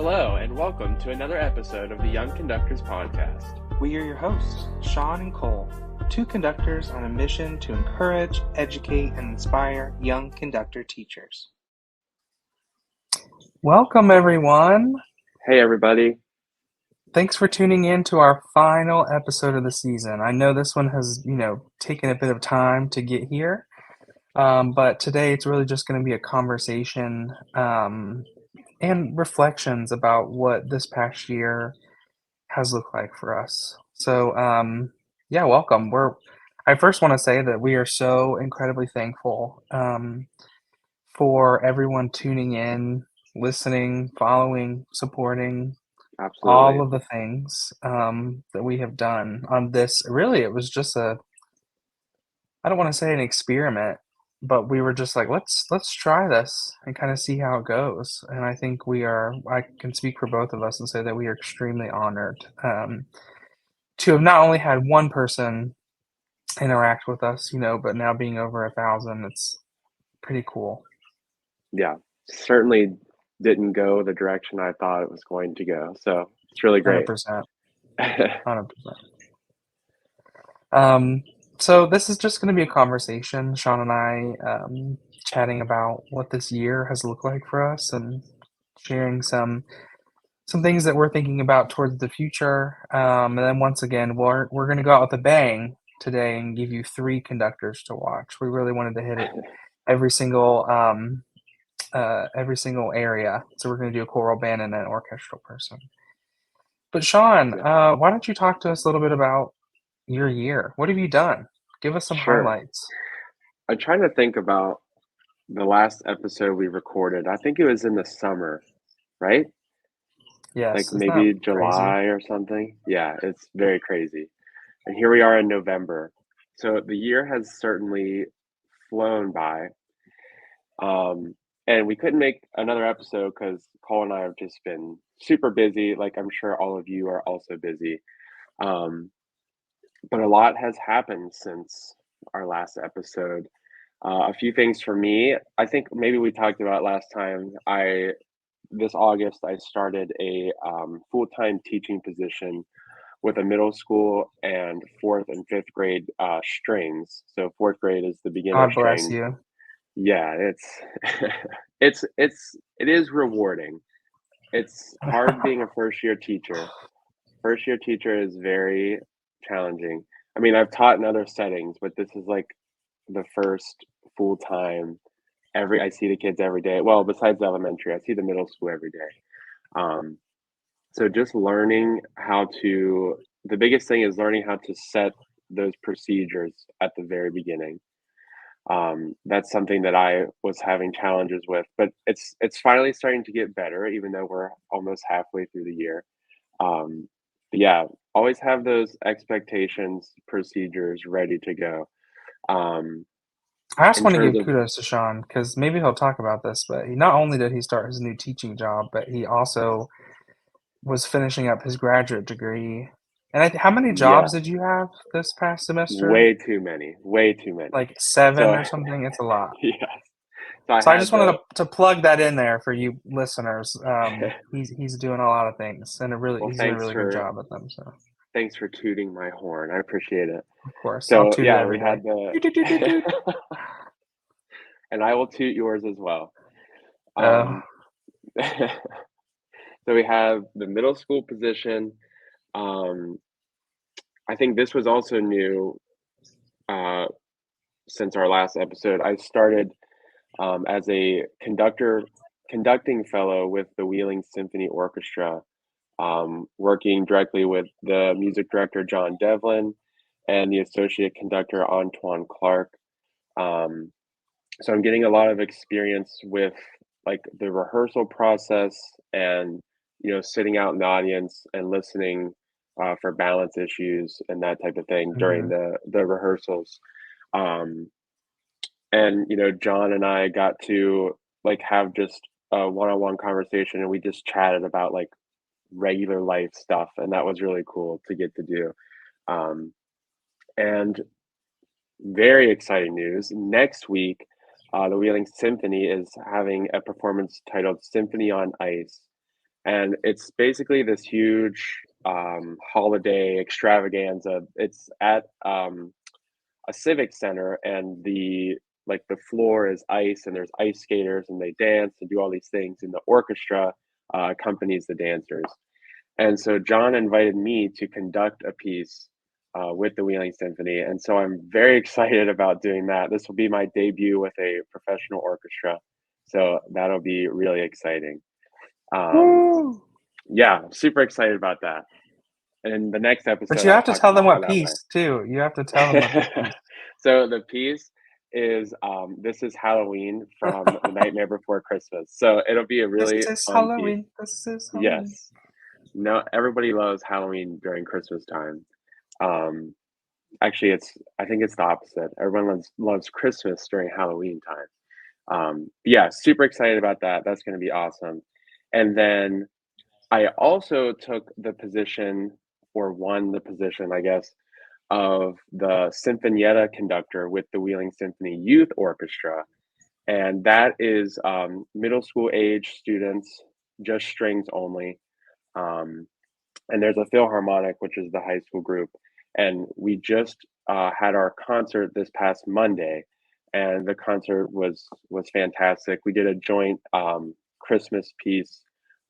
Hello, and welcome to another episode of the Young Conductors Podcast. We are your hosts, Shaun and Kole, two conductors on a mission to encourage, educate, and inspire young conductor teachers. Welcome, everyone. Hey, everybody. Thanks for tuning in to our final episode of the season. I know this one has, taken a bit of time to get here, but today it's really just going to be a conversation and reflections about what this past year has looked like for us. So, welcome. I first want to say that we are so incredibly thankful for everyone tuning in, listening, following, supporting, all Absolutely. of the things that we have done on this. Really, it was just I don't want to say an experiment, but we were just like, let's try this and kind of see how it goes. And I think I can speak for both of us and say that we are extremely honored to have not only had one person interact with us, but now being over 1,000, it's pretty cool. Yeah, certainly didn't go the direction I thought it was going to go. So it's really great. 100%. 100%. So this is just going to be a conversation, Shaun and I, chatting about what this year has looked like for us and sharing some things that we're thinking about towards the future. And then once again, we're going to go out with a bang today and give you 3 conductors to watch. We really wanted to hit it every single area. So we're going to do a choral band and an orchestral person. But Shaun, why don't you talk to us a little bit about your year? What have you done? Give us some highlights. I'm trying to think about the last episode we recorded. I think it was in the summer, right? Yes, Like isn't maybe that crazy? July or something. Yeah, it's very crazy. And here we are in November. So the year has certainly flown by. And we couldn't make another episode because Cole and I have just been super busy. Like I'm sure all of you are also busy. Um, but a lot has happened since our last episode. A few things for me. I think maybe we talked about last time. This August I started a full-time teaching position with a middle school and fourth and fifth grade strings. So fourth grade is the beginner God bless strings. you. Yeah, it is rewarding. It's hard being a first year teacher. First year teacher is very challenging. I mean, I've taught in other settings, but this is like the first full time I see the kids every day. Well, besides elementary, I see the middle school every day. So just learning the biggest thing is learning how to set those procedures at the very beginning. That's something that I was having challenges with, but it's finally starting to get better, even though we're almost halfway through the year. But yeah, always have those expectations, procedures ready to go. I just In want to terms give of kudos to Shaun because maybe he'll talk about this, but not only did he start his new teaching job, but he also was finishing up his graduate degree. And how many yeah, jobs did you have this past semester? way too many, way too many. Like 7 So or something? It's a lot. yeah, so I So I had just wanted the to plug that in there for you listeners. He's doing a lot of things, and well, he's doing a really good job at them. So thanks for tooting my horn. I appreciate it. of course, I'll So toot it yeah, every we day. had the Toot, toot, toot, toot, toot. and I will toot yours as well. Uh, Um, so we have the middle school position. Um, I think this was also new uh, since our last episode. I started as a conducting fellow with the Wheeling Symphony Orchestra, working directly with the music director John Devlin and the associate conductor Antoine Clark. Um, so I'm getting a lot of experience with like the rehearsal process and sitting out in the audience and listening for balance issues and that type of thing during mhm. the rehearsals. Um, and John and I got to like have just a one-on-one conversation, and we just chatted about like regular life stuff, and that was really cool to get to do. Um, and very exciting news. Next week, the Wheeling Symphony is having a performance titled Symphony on Ice. and it's basically this huge holiday extravaganza. It's at a civic center, and the floor is ice, and there's ice skaters, and they dance and do all these things, and the orchestra accompanies the dancers. And so John invited me to conduct a piece with the Wheeling Symphony, and so I'm very excited about doing that. This will be my debut with a professional orchestra, so that'll be really exciting. Um, Woo! yeah, super excited about that. And in the next But episode, you I'll have to talk tell them more what that way. piece too. You have to tell them what the piece. So the piece is This Is Halloween from The Nightmare Before Christmas. So it'll be a This really is fun piece. Halloween. This is Halloween. Yes. No, everybody loves Halloween during Christmas time. Um, Actually, I think it's the opposite. Everyone loves Christmas during Halloween time. Yeah, super excited about that. That's going to be awesome. And then I also took the position, or won the position, I guess, of the Sinfonietta conductor with the Wheeling Symphony Youth Orchestra. And that is middle school age students, just strings only. Um, and there's a Philharmonic, which is the high school group. And we just had our concert this past Monday, and the concert was fantastic. We did a joint Christmas piece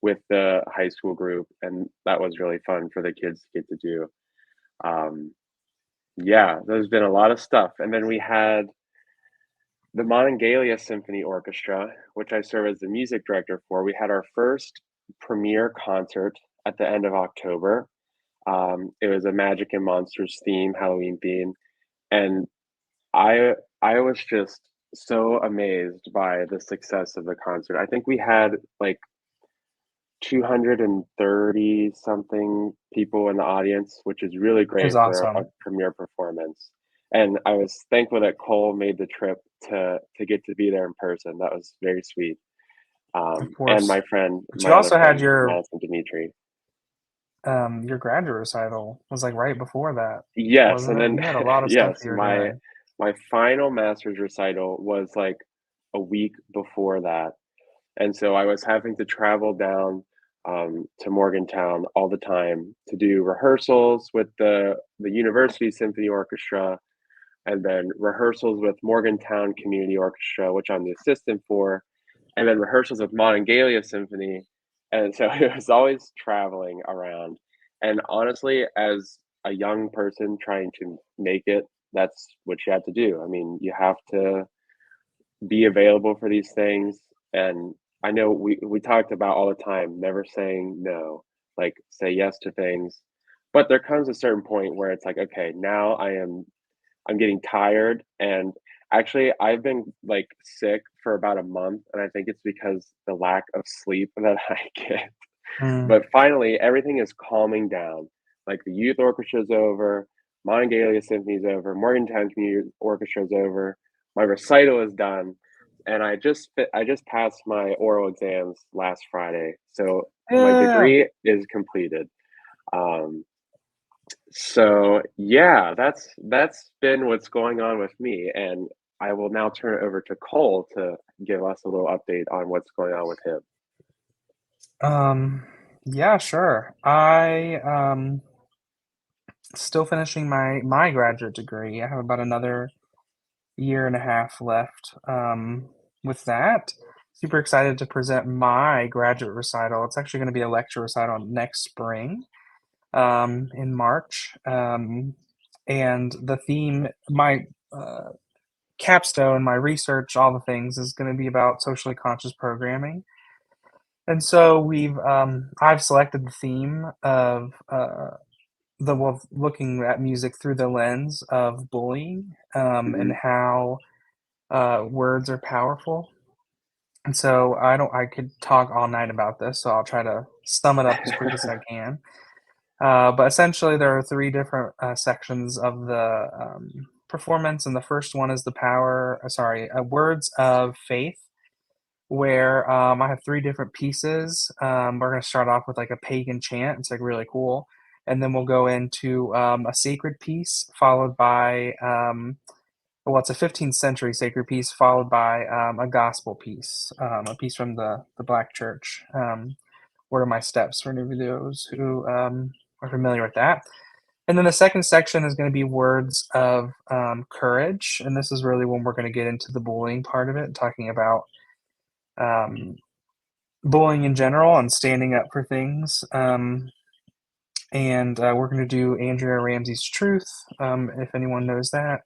with the high school group, and that was really fun for the kids to get to do. Um, yeah, there's been a lot of stuff. And then we had the Monongalia Symphony Orchestra, which I serve as the music director for. We had our first premiere concert at the end of October. It was a Magic and Monsters theme, Halloween theme, and I was just so amazed by the success of the concert. I think we had like 230 something people in the audience, which is really It was great for a awesome. premiere performance. And I was thankful that Cole made the trip to get to be there in person. That was very sweet. Of And course. But you my other also had friend, Madison Dimitri. your graduate recital was like right before that, Yes, and wasn't it? then You had a lot of stuff yes, you were doing. my final master's recital was like a week before that. And so I was having to travel down to Morgantown all the time to do rehearsals with the University Symphony Orchestra, and then rehearsals with Morgantown Community Orchestra, which I'm the assistant for, and then rehearsals with Monongalia Symphony. And so it was always traveling around. And honestly, as a young person trying to make it, that's what you have to do. I mean, you have to be available for these things. And I know we talked about all the time, never saying no, like say yes to things. But there comes a certain point where it's like, okay, now I'm getting tired, and actually I've been like sick for about a month, and I think it's because the lack of sleep that I get. Mm. But finally everything is calming down. Like the youth orchestra is over, Monongalia Symphony is over, Morgantown Community Orchestra is over, my recital is done, and I just passed my oral exams last Friday. So my Yeah. degree is completed. Um, so yeah, that's been what's going on with me, and I will now turn it over to Cole to give us a little update on what's going on with him. Um, yeah, sure. I still finishing my graduate degree. I have about another year and a half left with that. Super excited to present my graduate recital. It's actually going to be a lecture recital next spring in March. And the theme, my capstone, my research, all the things is going to be about socially conscious programming. And so I've selected the theme of looking at music through the lens of bullying and Mhm. how words are powerful. And so I could talk all night about this, so I'll try to sum it up as quick as I can. But essentially, there are three different sections of the performance, and the first one is words of faith, where I have three different pieces. We're going to start off with like a pagan chant. It's like really cool. And then we'll go into a sacred piece, followed by, it's a 15th century sacred piece, followed by a gospel piece, a piece from the Black Church. What are my steps for any of those who are familiar with that? And then the second section is going to be words of courage. And this is really when we're going to get into the bullying part of it, talking about um, bullying in general and standing up for things. And we're going to do Andrea Ramsey's Truth, if anyone knows that,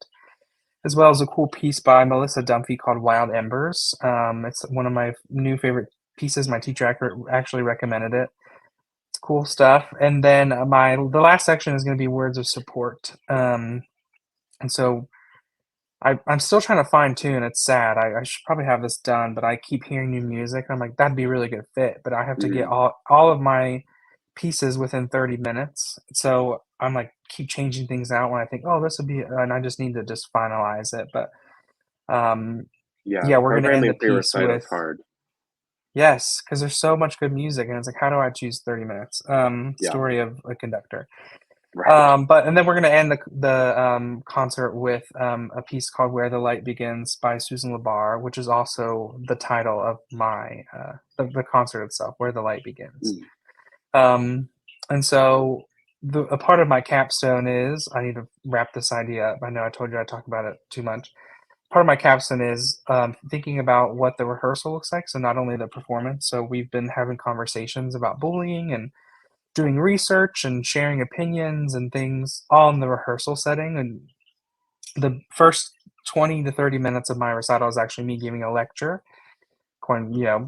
as well as a cool piece by Melissa Dunphy called Wild Embers. It's one of my new favorite pieces. My teacher actually recommended it. It's cool stuff. And then the last section is going to be words of support. And so I'm still trying to fine tune. It's sad. I should probably have this done, but I keep hearing new music. I'm like, that'd be a really good fit, but I have to get Mhm. all of my pieces within 30 minutes. So I'm like, keep changing things out when I think, oh, this would be, and I just need to just finalize it. But um, Yeah, yeah, we're gonna end the programming piece pre-recital is with hard. yes, because there's so much good music, and it's like, how do I choose 30 minutes? Yeah, Story of a Conductor. right. But and then we're gonna end the concert with a piece called "Where the Light Begins" by Susan LeBar, which is also the title of my the concert itself, "Where the Light Begins." Mm, Um, and so a part of my capstone is I need to wrap this idea up. I know I told you I talk about it too much. Part of my capstone is thinking about what the rehearsal looks like. So not only the performance. So we've been having conversations about bullying and doing research and sharing opinions and things all in the rehearsal setting. And the first 20 to 30 minutes of my recital is actually me giving a lecture,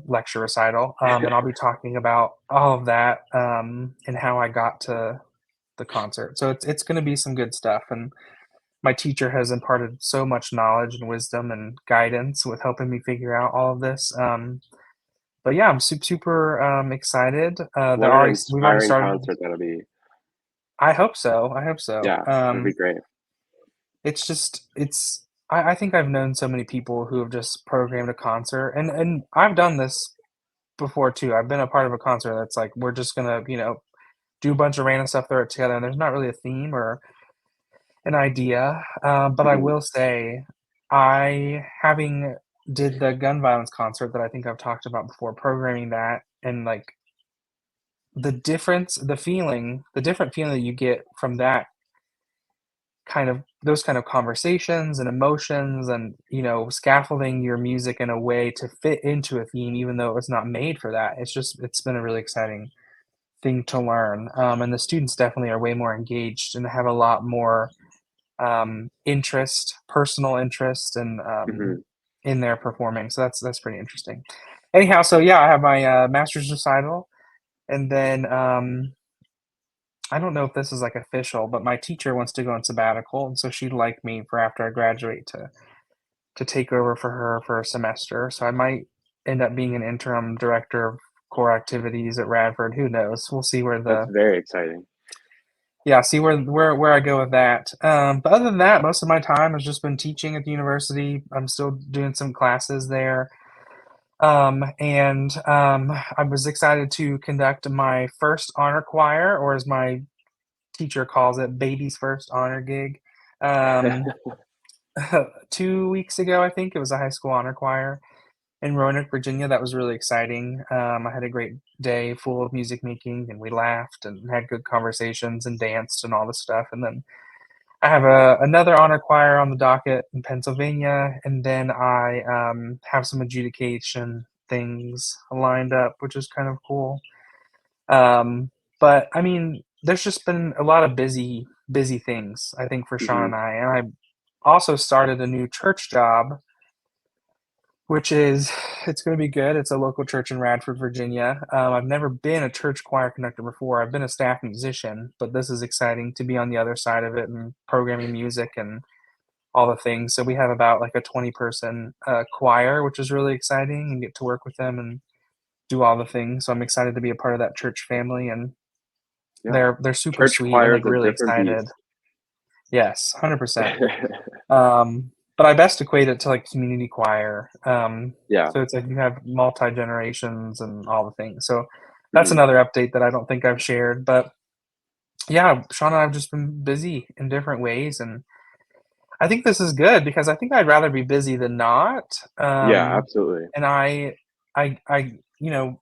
lecture recital. And I'll be talking about all of that and how I got to the concert. So it's going to be some good stuff. And my teacher has imparted so much knowledge and wisdom and guidance with helping me figure out all of this. But yeah, I'm super excited. what an We've already inspiring started. concert that'll be. I hope so. I hope so. Yeah, it'll be great. It's just I think I've known so many people who have just programmed a concert, and I've done this before too. I've been a part of a concert that's like we're just gonna do a bunch of random stuff, throw it together, and there's not really a theme or an idea. But I Mhm. will say, I having did the gun violence concert that I think I've talked about before, programming that and like the different feeling that you get from that those kind of conversations and emotions and scaffolding your music in a way to fit into a theme even though it was not made for that. It's been a really exciting thing to learn, and the students definitely are way more engaged and have a lot more personal interest and Mhm. in their performing, so that's pretty interesting. Anyhow, so yeah, I have my master's recital, and then I don't know if this is like official, but my teacher wants to go on sabbatical, and so she'd like me for after I graduate to take over for her for a semester. So I might end up being an interim director of core activities at Radford. Who knows? We'll see where That's the very exciting. yeah, see where I go with that. But other than that, most of my time has just been teaching at the university. I'm still doing some classes there. And I was excited to conduct my first honor choir, or as my teacher calls it, baby's first honor gig. Um, 2 weeks ago, I think it was a high school honor choir in Roanoke, Virginia. That was really exciting. I had a great day full of music making, and we laughed and had good conversations and danced and all this stuff. And then I have another honor choir on the docket in Pennsylvania, and then I have some adjudication things lined up, which is kind of cool. But I mean, there's just been a lot of busy things, I think, for Sean Mhm. and I. And I also started a new church job, which is it's going to be good. It's a local church in Radford, Virginia. I've never been a church choir conductor before. I've been a staff musician, but this is exciting to be on the other side of it and programming music and all the things. So we have about like a 20-person choir, which is really exciting, and get to work with them and do all the things. So I'm excited to be a part of that church family, and Yeah. they're super Church sweet and choir is like a really different excited. beast. Yes, 100%. But I best equate it to like community choir. Yeah. So it's like you have multi generations and all the things. So that's Mhm. another update that I don't think I've shared. But yeah, Sean and I have just been busy in different ways, and I think this is good because I think I'd rather be busy than not. Yeah, absolutely. And I, you know,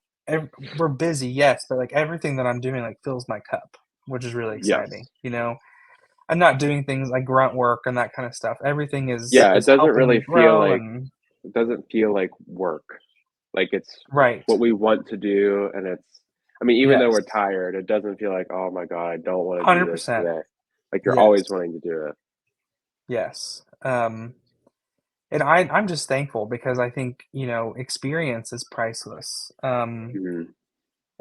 we're busy, yes, but like everything that I'm doing like fills my cup, which is really exciting. Yes. I'm not doing things like grunt work and that kind of stuff. Everything is Yeah, it is doesn't helping me really feel grow like and it doesn't feel like work. Like it's right. what we want to do, and I mean, even though we're Yes. tired, it doesn't feel like, "Oh my god, I don't wanna do this 100%. today." Like, you're Yes. always wanting to do it. Yes. And I'm just thankful because I think, experience is priceless. Mhm.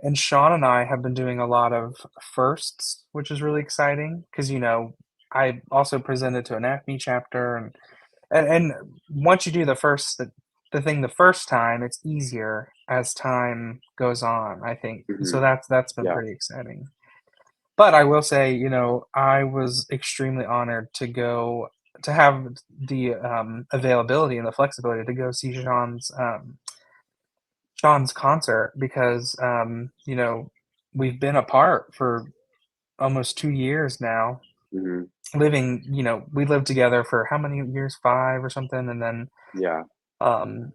And Sean and I have been doing a lot of firsts, which is really exciting because, I also presented to an ACME chapter and once you do the thing the first time, it's easier as time goes on, I think. So Mhm. that's been Yeah. pretty exciting. But I will say, I was extremely honored to have the availability and the flexibility to go see Sean's concert because we've been apart for almost 2 years now. Mhm. Living, we lived together for how many years? 5 or something, Yeah. um,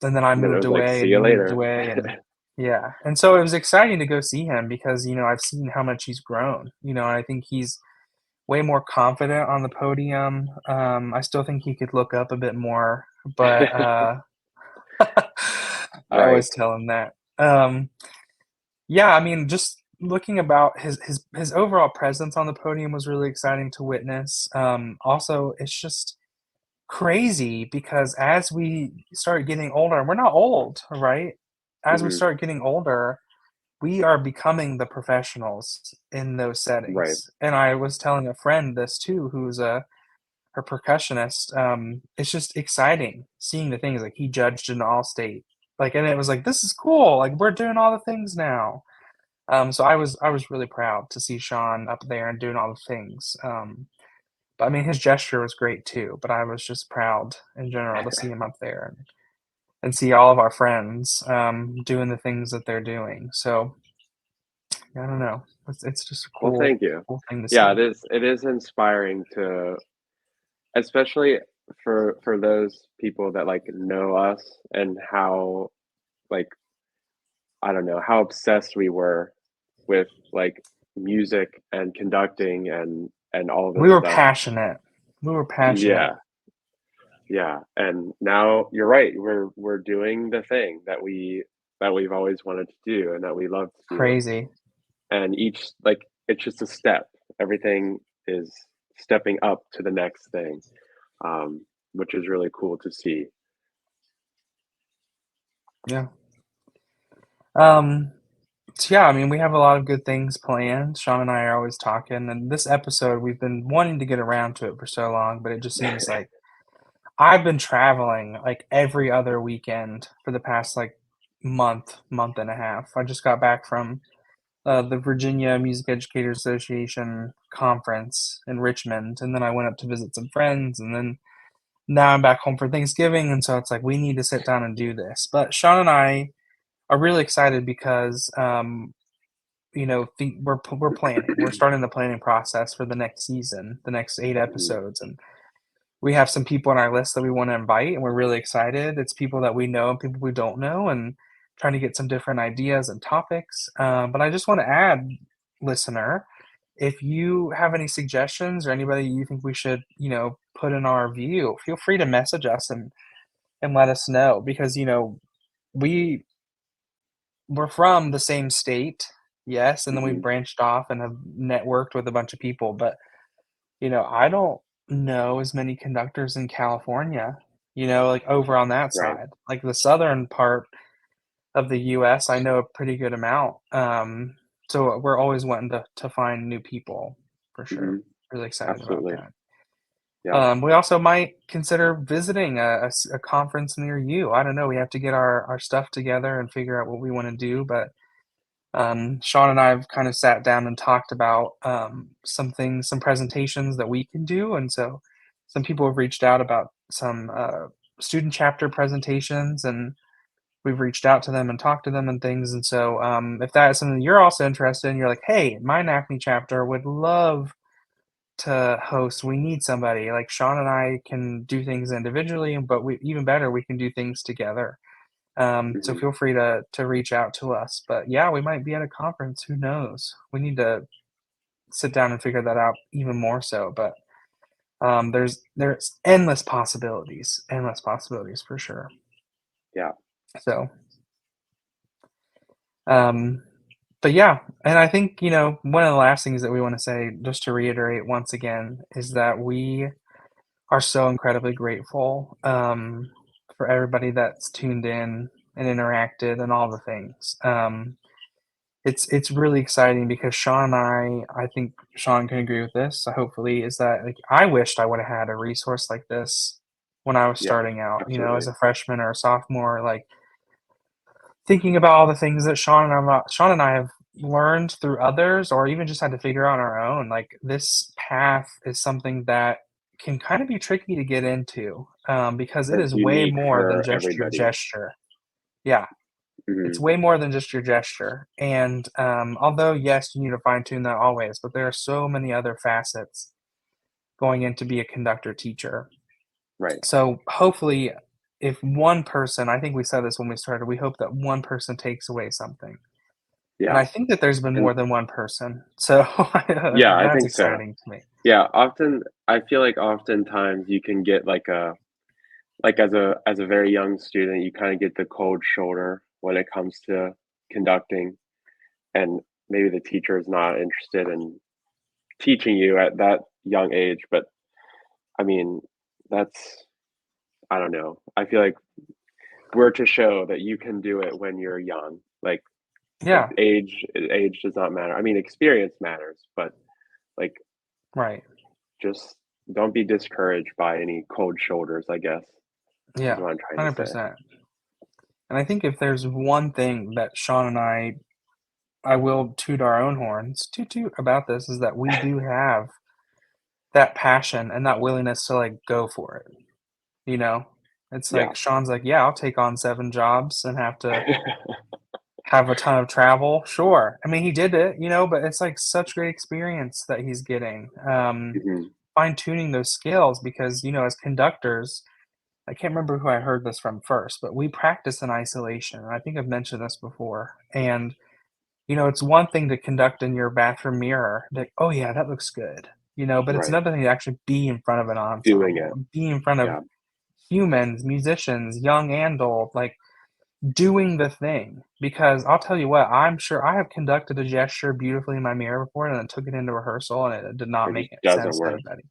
and then I And then it moved was like, away, "See and you he moved later." away, and yeah, and so it was exciting to go see him because I've seen how much he's grown. And I think he's way more confident on the podium. I still think he could look up a bit more, but I Right. always tell him that. Yeah, I mean, just looking about his overall presence on the podium was really exciting to witness. Also, it's just crazy because as we start getting older, and we're not old, right? As we Mhm. start getting older, we are becoming the professionals in those Right. settings. And I was telling a friend this too, who's a percussionist. It's just exciting seeing the things like he judged an all state. Like and it was like, this is cool. Like we're doing all the things now. So I was really proud to see Sean up there and doing all the things. But I mean his gesture was great too, but I was just proud in general to see him up there and see all of our friends doing the things that they're doing. So I don't know. It's just a Well, cool thank you. cool thing to Yeah, see. it is inspiring to especially for those people that, like, know us and how, like, I don't know, how obsessed we were with, like, music and conducting and all of We this were stuff. passionate. We were passionate. Yeah, yeah, and now you're right, we're doing the thing that we've always wanted to do and that we love to do, Crazy. and each like, it's just a step. Everything is stepping up to the next thing, which is really cool to see. Yeah. Um, so yeah, I mean, we have a lot of good things planned. Sean and I are always talking, and this episode we've been wanting to get around to it for so long, but it just seems like I've been traveling like every other weekend for the past like month and a half. I just got back from the Virginia Music Educators Association conference in Richmond, and then I went up to visit some friends, and then now I'm back home for Thanksgiving, and so it's like we need to sit down and do this. But Sean and I are really excited because we're planning. We're starting the planning process for the next season, the next 8 Mhm, episodes, and we have some people on our list that we wanna invite, and we're really excited. It's people that we know and people we don't know, and trying to get some different ideas and topics. But I just wanna add, listener, if you have any suggestions or anybody you think we should, put in our view, feel free to message us and let us know because, we we're from the same state, yes, and then we've mhm, branched off and have networked with a bunch of people, but, I don't know as many conductors in California, like, over on that right, side. Like, the southern part of the US, I know a pretty good amount, so we're always wanting to find new people, for sure. mhm, Really excited about absolutely, that. yeah, We also might consider visiting a conference near you. I don't know, we have to get our stuff together and figure out what we wanna do, but Sean and I have kind of sat down and talked about some things, some presentations that we can do, and so some people have reached out about some student chapter presentations, and we've reached out to them and talked to them and things. And so, if that is something you're also interested in, you're like, "Hey, my NACME chapter would love to host. We need somebody." Like Sean and I can do things individually, but we even better, we can do things together. So Hmm. feel free to reach out to us. But yeah, we might be at a conference. Who knows? We need to sit down and figure that out even more so. But there's endless possibilities for sure. Yeah. So um, but yeah, and I think one of the last things that we want to say, just to reiterate once again, is that we are so incredibly grateful for everybody that's tuned in and interacted and all the things. It's really exciting because Shaun and I think Shaun can agree with this. So hopefully, is that like I wished I would have had a resource like this when I was Yeah. starting out. As Absolutely. a freshman or a sophomore, like thinking about all the things that Shaun and I have learned through others, or even just had to figure out on our own. Like this path is something that can kind of be tricky to get into because it That's is way unique more than for just your everybody. gesture. Yeah, it's Hmm. way more than just your gesture. And although, yes, you need to fine tune that always, but there are so many other facets going in to be a conductor teacher. Right. So hopefully, if one person, I think we said this when we started, we hope that one person takes away something. And Yeah. I think that there's been And more than one person. So yeah, I that's think so. exciting to me. Yeah. Often, I feel like oftentimes you can get like as a very young student, you kind of get the cold shoulder when it comes to conducting, and maybe the teacher is not interested in teaching you at that young age. But I mean, that's I don't know. I feel like we're to show that you can do it when you're young. Like Yeah, age does not matter. I mean, experience matters, but like right. just don't be discouraged by any cold shoulders, I guess, is Yeah, what I'm trying to say. 100%. And I think if there's one thing that Shaun and I will toot our own horns, toot toot about this, is that we do have that passion and that willingness to like go for it. You know, it's Yeah. like Shaun's like, yeah, I'll take on 7 jobs and have to have a ton of travel. Sure. I mean, he did it, but it's like such great experience that he's getting. Hmm. Fine tuning those skills because, as conductors, I can't remember who I heard this from first, but we practice in isolation. And I think I've mentioned this before. And, it's one thing to conduct in your bathroom mirror, like, oh, yeah, that looks good, but it's Right. another thing to actually be in front of an Doing ensemble, it. be in front of Yeah. humans, musicians, young and old, like doing the thing. Because I'll tell you what, I'm sure I have conducted a gesture beautifully in my mirror before and then took it into rehearsal and it did not It make just any doesn't sense to work. anybody.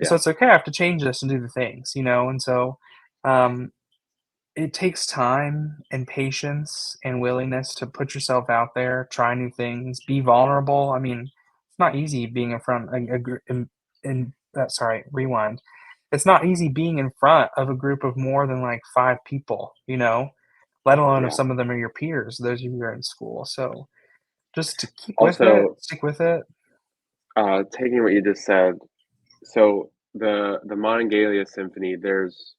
And so Yeah. it's okay. I have to change this and do the things, And so um, it takes time and patience and willingness to put yourself out there, try new things, be vulnerable. I mean, it's not easy being in front sorry, rewind. It's not easy being in front of a group of more than like 5 people, let alone if Yeah. some of them are your peers, those of you who are in school. So just to keep with it, Also, stick with it. taking what you just said, so the Monongalia Symphony, there's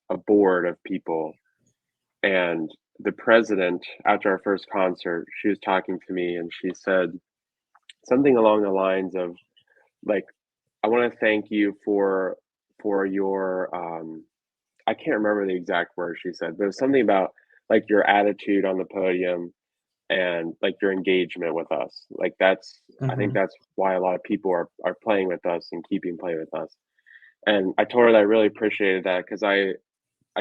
a board of people, and the president, after our first concert, she was talking to me, and she said something along the lines of like, "I want to thank you for your I can't remember the exact words she said, but it was something about like your attitude on the podium and like your engagement with us. Like I think Hmm. that's why a lot of people are playing with us and keeping playing with us." And I told her that I really appreciated that because I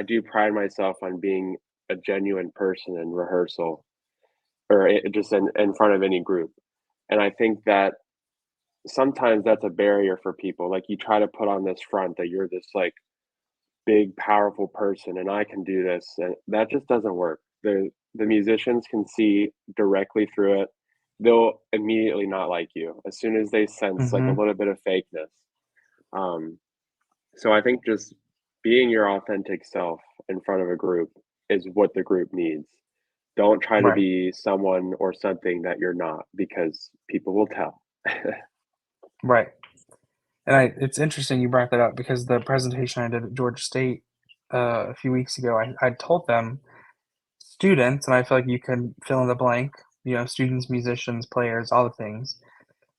do pride myself on being a genuine person in rehearsal or just in front of any group. And I think that sometimes that's a barrier for people. Like you try to put on this front that you're this like big, powerful person and I can do this. And that just doesn't work. The musicians can see directly through it. They'll immediately not like you as soon as they sense like a Hmm. little bit of fakeness. Um, so I think just being your authentic self in front of a group is what the group needs. Don't try to Right. be someone or something that you're not because people will tell. Right. And it's interesting you brought that up because the presentation I did at Georgia State a few weeks ago, I told them students, and I feel like you can fill in the blank, students, musicians, players, all the things.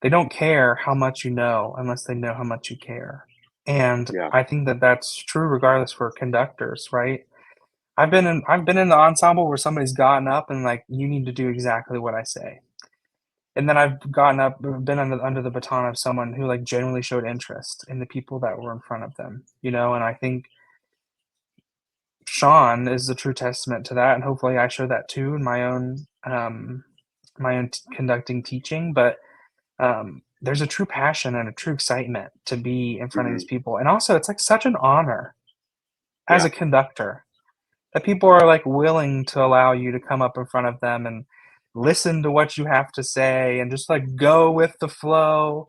They don't care how much you know unless they know how much you care. And Yeah. I think that that's true regardless for conductors, right? I've been in the ensemble where somebody's gotten up and like, you need to do exactly what I say. And then I've gotten up, been under the baton of someone who like genuinely showed interest in the people that were in front of them, you know. And I think Shaun is the true testament to that, and hopefully I show that too in my own conducting teaching. But there's a true passion and a true excitement to be in front of these Hmm. people, and also it's like such an honor as Yeah. a conductor that people are like willing to allow you to come up in front of them and listen to what you have to say and just like go with the flow,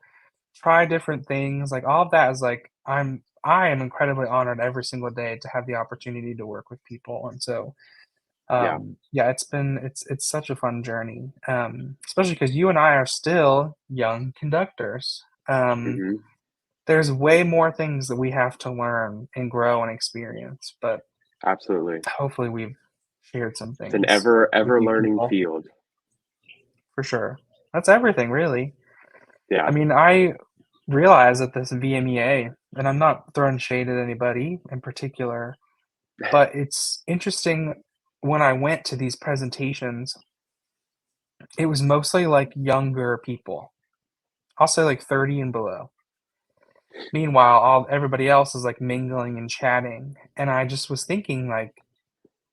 try different things. Like all of that is like I am incredibly honored every single day to have the opportunity to work with people. And so Yeah. yeah, it's such a fun journey. Especially because you and I are still young conductors. Hmm. There's way more things that we have to learn and grow and experience, but Absolutely. hopefully we've shared some It's an things with ever you learning people field. for sure. That's everything, really. I Yeah. mean, I realize that this VMEA, and I'm not throwing shade at anybody in particular, but it's interesting when I went to these presentations, it was mostly like younger people. I'll say like 30 and below. Meanwhile, all everybody else is like mingling and chatting. And I just was thinking like,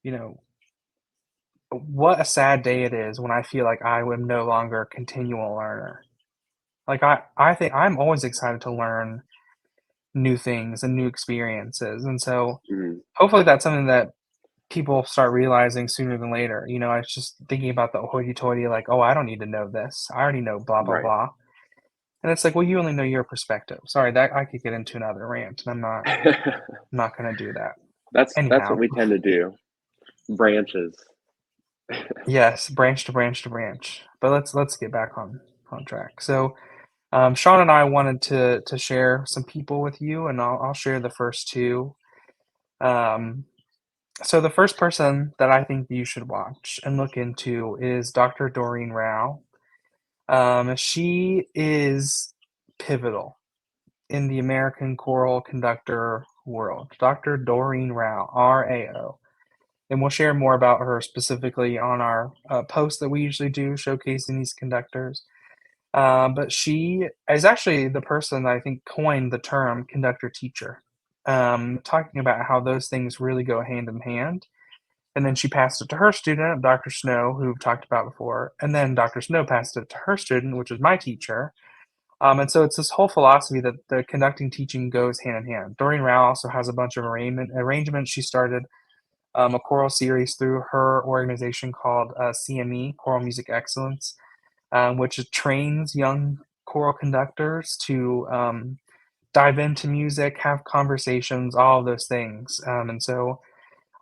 you know, what a sad day it is when I feel like I am no longer a continual learner. Like I think I'm always excited to learn new things and new experiences. And so Hmm. hopefully that's something that people start realizing sooner than later. You know, I was just thinking about the hoity-toity, like, oh, I don't need to know this. I already know blah blah Right. blah. And it's like, well, you only know your perspective. Sorry, that I could get into another rant, and I'm not gonna do that. That's what Anyhow, we tend to do. Branches. yes, branch to branch to branch. But let's get back on track. So Shaun and I wanted to share some people with you, and I'll share the first two. Um, So the first person that I think you should watch and look into is Dr. Doreen Rao. She is pivotal in the American choral conductor world. Dr. Doreen Rao, RAO. And we'll share more about her specifically on our post that we usually do showcasing these conductors. But she is actually the person that I think coined the term conductor teacher, talking about how those things really go hand in hand. And then she passed it to her student, Dr. Snow, who we've talked about before. And then Dr. Snow passed it to her student, which was my teacher. And so it's this whole philosophy that the conducting teaching goes hand in hand. Doreen Rao also has a bunch of arrangements. She started a choral series through her organization called CME, Choral Music Excellence, which trains young choral conductors to dive into music, have conversations, all of those things. And so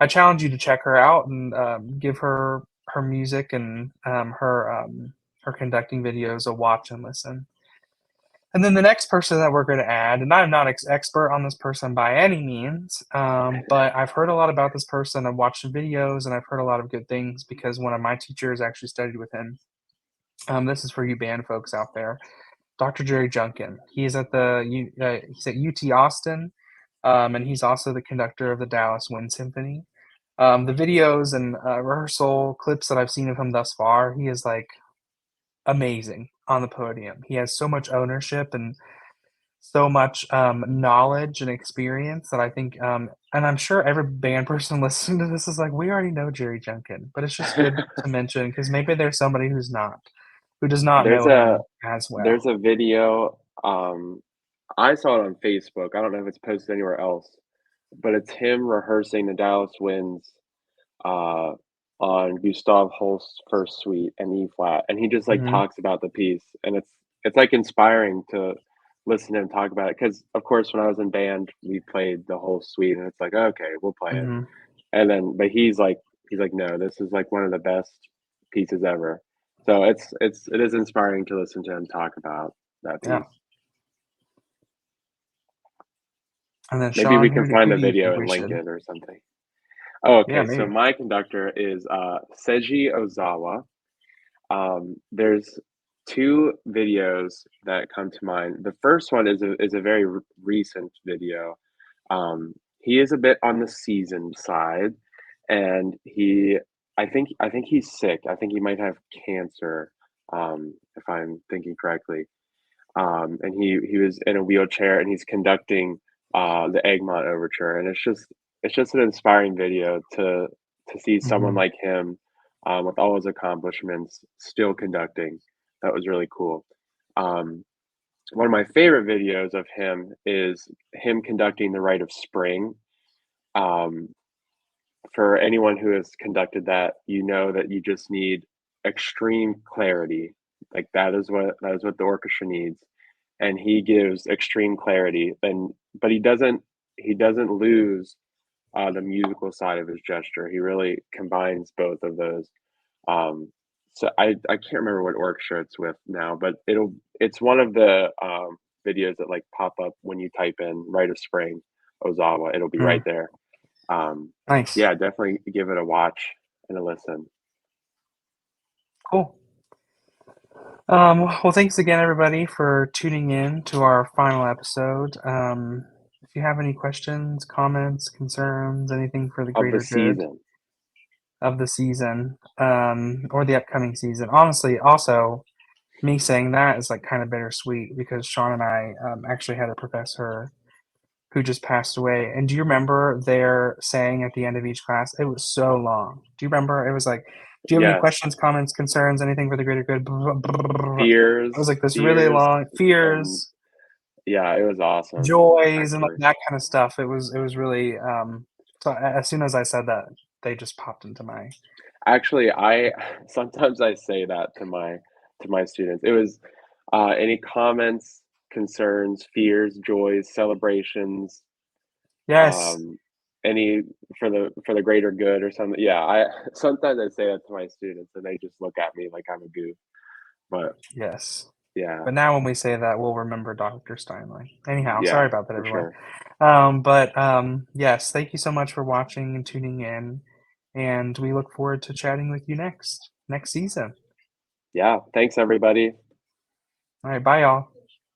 I challenge you to check her out and give her music and her conducting videos a watch and listen. And then the next person that we're going to add, and I'm not expert on this person by any means, but I've heard a lot about this person. I've watched some videos and I've heard a lot of good things because one of my teachers actually studied with him. This is for you band folks out there. Dr. Jerry Junkin. He's at UT Austin, and he's also the conductor of the Dallas Wind Symphony. The videos and rehearsal clips that I've seen of him thus far, he is like amazing on the podium. He has so much ownership and so much knowledge and experience that I think, and I'm sure every band person listening to this is like, we already know Jerry Junkin, but it's just good to mention because maybe there's somebody who does not There's know a him as there's well. a video, I saw it on Facebook. I don't know if it's posted anywhere else, but it's him rehearsing the Dallas Winds, uh, on Gustav Holst's First Suite and E flat, and he just, like, Hmm. talks about the piece, and it's, like, inspiring to listen to him talk about it. Because of course, when I was in band, we played the whole suite, and it's like, "Okay, we'll play it." Hmm. And then but he's like, "No, this is, like, one of the best pieces ever." So it is inspiring to listen to him talk about that Yeah. piece. And then Maybe we Shaun, can who find do the you video think and we link should? it or something. Oh, Yeah, okay, so maybe. my conductor is, Seiji Ozawa. There's 2 videos that come to mind. The first one is a very recent video. He is a bit on the seasoned side, and I think he's sick. I think he might have cancer, if I'm thinking correctly. And he was in a wheelchair and he's conducting the Egmont Overture, and it's just an inspiring video to see someone Mhm. like him, with all his accomplishments still conducting. That was really cool. Um, One of my favorite videos of him is him conducting the Rite of Spring. Um, for anyone who has conducted that, you know that you just need extreme clarity. Like that is what the orchestra needs, and he gives extreme clarity. And but he doesn't lose the musical side of his gesture. He really combines both of those. Um, so I can't remember what orchestra it's with now, but it's one of the videos that like pop up when you type in Rite of Spring Ozawa. It'll be right Mm. there. Um, Nice. yeah, definitely give it a watch and a listen. Cool. Well, thanks again, everybody, for tuning in to our final episode. If you have any questions, comments, concerns, anything for the Of the greater good season. of the season, or the upcoming season. Honestly, also, me saying that is like kind of bittersweet because Sean and I actually had a professor who just passed away. And do you remember their saying at the end of each class? It was so long. Do you remember? It was like, "Do you have any Yes. questions, comments, concerns, anything for the greater good?" It was Fears, like this really fears, long and fears, yeah, it was awesome, joys, and like actually. that kind of stuff. It was really so as soon as I said that, they just popped into my Actually, I sometimes I say that to my students. It was any comments, concerns, fears, joys, celebrations, yes, um, any for the greater good or something. Yeah, I sometimes I say that to my students and they just look at me like I'm a goof. But yes. yeah, But now when we say that, we'll remember Dr. Steinley. Anyhow, sorry yeah, about that, for everyone. sure. But yes, thank you so much for watching and tuning in, and we look forward to chatting with you next season. Yeah, thanks everybody. All right, bye, y'all.